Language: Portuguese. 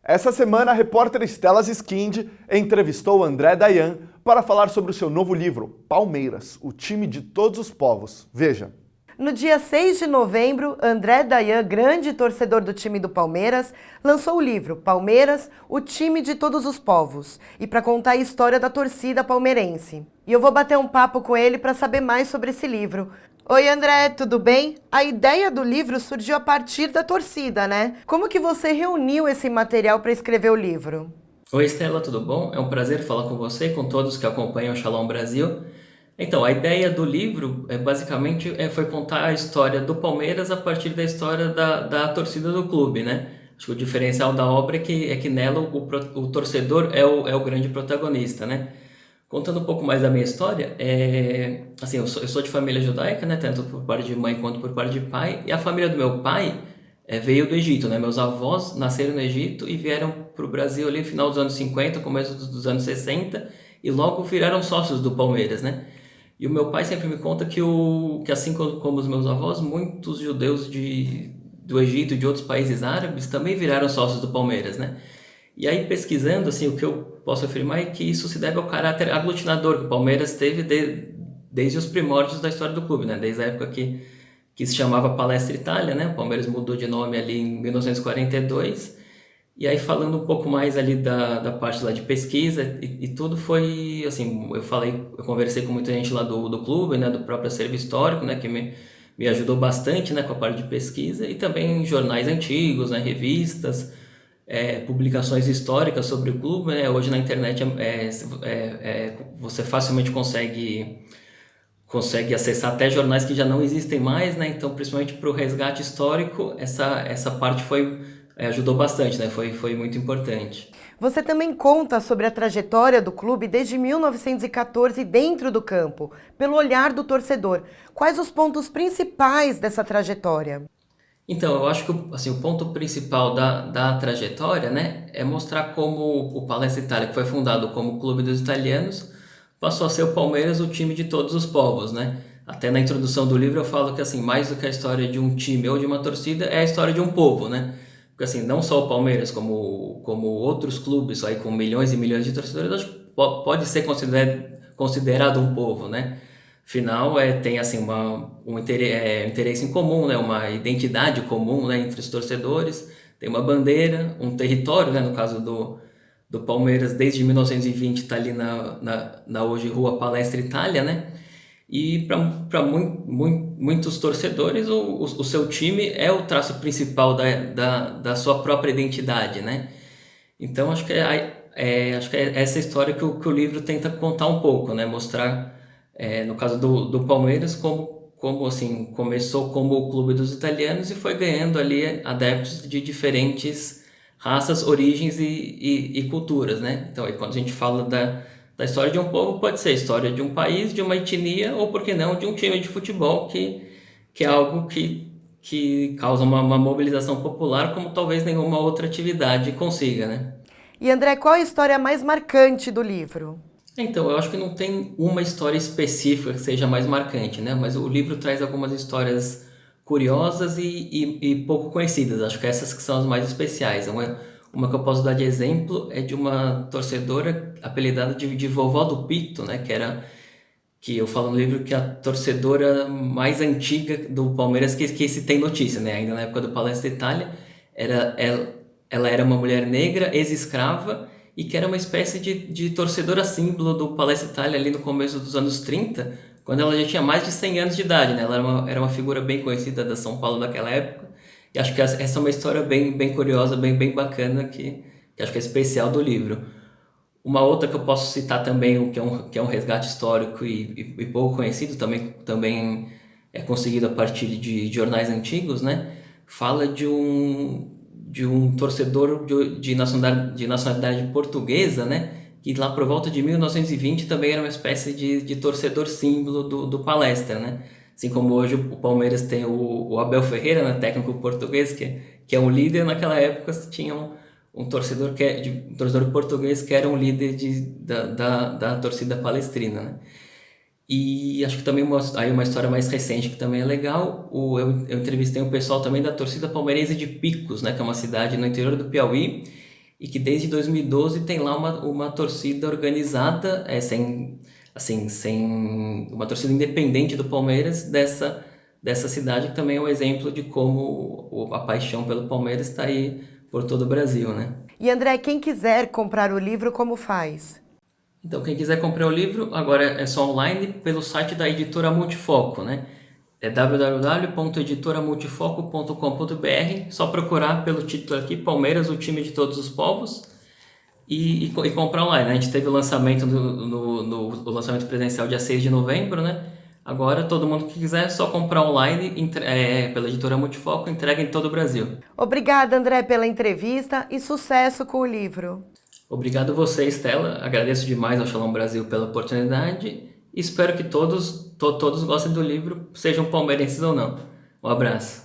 Essa semana, a repórter Estela Ziskind entrevistou André Dayan para falar sobre o seu novo livro, Palmeiras, o time de todos os povos. Veja. No dia 6 de novembro, André Dayan, grande torcedor do time do Palmeiras, lançou o livro Palmeiras, o time de todos os povos, e para contar a história da torcida palmeirense. E eu vou bater um papo com ele para saber mais sobre esse livro. Oi André, tudo bem? A ideia do livro surgiu a partir da torcida, né? Como que você reuniu esse material para escrever o livro? Oi Estela, tudo bom? É um prazer falar com você e com todos que acompanham o Shalom Brasil. Então, a ideia do livro foi contar a história do Palmeiras a partir da história da torcida do clube, né? Acho que o diferencial da obra é que nela o torcedor é o grande protagonista, né? Contando um pouco mais da minha história, assim, eu sou de família judaica, né? Tanto por parte de mãe quanto por parte de pai. E a família do meu pai veio do Egito, né? Meus avós nasceram no Egito e vieram para o Brasil ali no final dos anos 50, começo dos anos 60, e logo viraram sócios do Palmeiras, né? E o meu pai sempre me conta que assim como os meus avós, muitos judeus do Egito e de outros países árabes também viraram sócios do Palmeiras, né? E aí, pesquisando, assim, o que eu posso afirmar é que isso se deve ao caráter aglutinador que o Palmeiras teve desde os primórdios da história do clube, né? Desde a época que se chamava Palestra Itália, né? O Palmeiras mudou de nome ali em 1942. E aí, falando um pouco mais ali da parte lá de pesquisa e tudo, foi, assim, eu conversei com muita gente lá do clube, né? Do próprio acervo histórico, né? Que me ajudou bastante, né? Com a parte de pesquisa e também jornais antigos, né? Revistas, publicações históricas sobre o clube, né? Hoje na internet você facilmente consegue acessar até jornais que já não existem mais, né? Então, principalmente para o resgate histórico, essa parte ajudou bastante, né? Foi muito importante. Você também conta sobre a trajetória do clube desde 1914 dentro do campo, pelo olhar do torcedor. Quais os pontos principais dessa trajetória? Então, eu acho que assim, o ponto principal da trajetória, né, é mostrar como o Palestra Itália, que foi fundado como Clube dos Italianos, passou a ser o Palmeiras, o time de todos os povos, né? Até na introdução do livro eu falo que, assim, mais do que a história de um time ou de uma torcida, é a história de um povo, né? Porque, assim, não só o Palmeiras, como outros clubes aí com milhões e milhões de torcedores, acho que pode ser considerado um povo, né? Afinal, tem assim um interesse em comum, né? Uma identidade comum, né? Entre os torcedores, tem uma bandeira, um território, né? No caso do Palmeiras, desde 1920 está ali na hoje Rua Palestra Itália, né? E para muitos torcedores, o seu time é o traço principal da sua própria identidade, né? Então, acho que é essa história que o livro tenta contar um pouco, né? Mostrar, no caso do Palmeiras, como assim, começou como o clube dos italianos e foi ganhando ali adeptos de diferentes raças, origens e culturas, né? Então, aí, quando a gente fala da história de um povo, pode ser a história de um país, de uma etnia, ou, por que não, de um time de futebol, que é algo que causa uma mobilização popular como talvez nenhuma outra atividade consiga, né? E André, qual a história mais marcante do livro? Então, eu acho que não tem uma história específica que seja mais marcante, né? Mas o livro traz algumas histórias curiosas e pouco conhecidas. Acho que essas que são as mais especiais. Uma que eu posso dar de exemplo é de uma torcedora apelidada de Vovó do Pito, né? Que eu falo no livro que é a torcedora mais antiga do Palmeiras que se tem notícia, né? Ainda na época do Palestra Itália, ela era uma mulher negra, ex-escrava, e que era uma espécie de torcedora símbolo do Palestra Itália ali no começo dos anos 30, quando ela já tinha mais de 100 anos de idade, né? Ela era uma figura bem conhecida da São Paulo daquela época, e acho que essa é uma história bem curiosa, bem bacana, que acho que é especial do livro. Uma outra que eu posso citar também, que é um resgate histórico e pouco conhecido, também é conseguido a partir de jornais antigos, né? Fala de um torcedor de nacionalidade portuguesa, né? Que lá por volta de 1920 também era uma espécie de torcedor símbolo do Palestra, né? Assim como hoje o Palmeiras tem o Abel Ferreira, né? Técnico português, que é um líder, naquela época tinha um torcedor português que era um líder da torcida palestrina, né? E acho que também uma história mais recente que também é legal, eu entrevistei um pessoal também da torcida palmeirense de Picos, né, que é uma cidade no interior do Piauí, e que desde 2012 tem lá uma torcida organizada, sem uma torcida independente do Palmeiras dessa cidade, que também é um exemplo de como a paixão pelo Palmeiras está aí por todo o Brasil, né? E André, quem quiser comprar o livro, como faz? Então, quem quiser comprar o livro, agora é só online pelo site da Editora Multifoco, né? É www.editoramultifoco.com.br, só procurar pelo título aqui, Palmeiras, o time de todos os povos, e comprar online. A gente teve o lançamento o lançamento presencial dia 6 de novembro, né? Agora, todo mundo que quiser, é só comprar online pela Editora Multifoco, entrega em todo o Brasil. Obrigada, André, pela entrevista e sucesso com o livro. Obrigado a você, Estela. Agradeço demais ao Shalom Brasil pela oportunidade e espero que todos gostem do livro, sejam palmeirenses ou não. Um abraço.